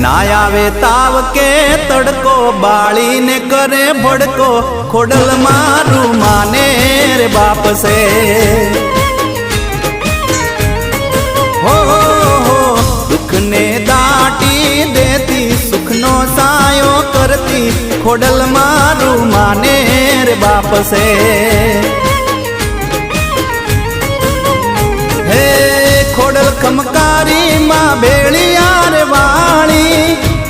ના આવે તાવ કે તડકો બાળી ને કરે ભડકો ખોડલ મારું માને રે બાપ સે હો દુઃખ ને દાટી દેતી સુખ નો સાયો કરતી ખોડલ મારું માને રે બાપ સે હે ખોડલ ખમકારી માં બેળિયાર વાળી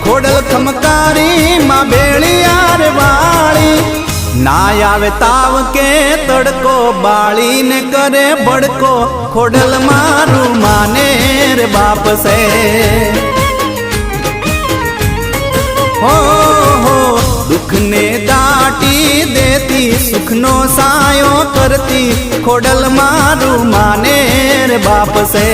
ખોડલ ખમકારી માં બેળિયાર વાળી ના આવે તાવ કે તડકો બાળી ને કરે ભડકો ખોડલ મારું માને રે બાપ સે હો દુઃખ ને દાટી દેતી સુખ નો સાયો કરતી ખોડલ મારું માને રે બાપ સે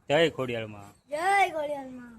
જય ખોડિયાર માં જય ખોડિયાર માં।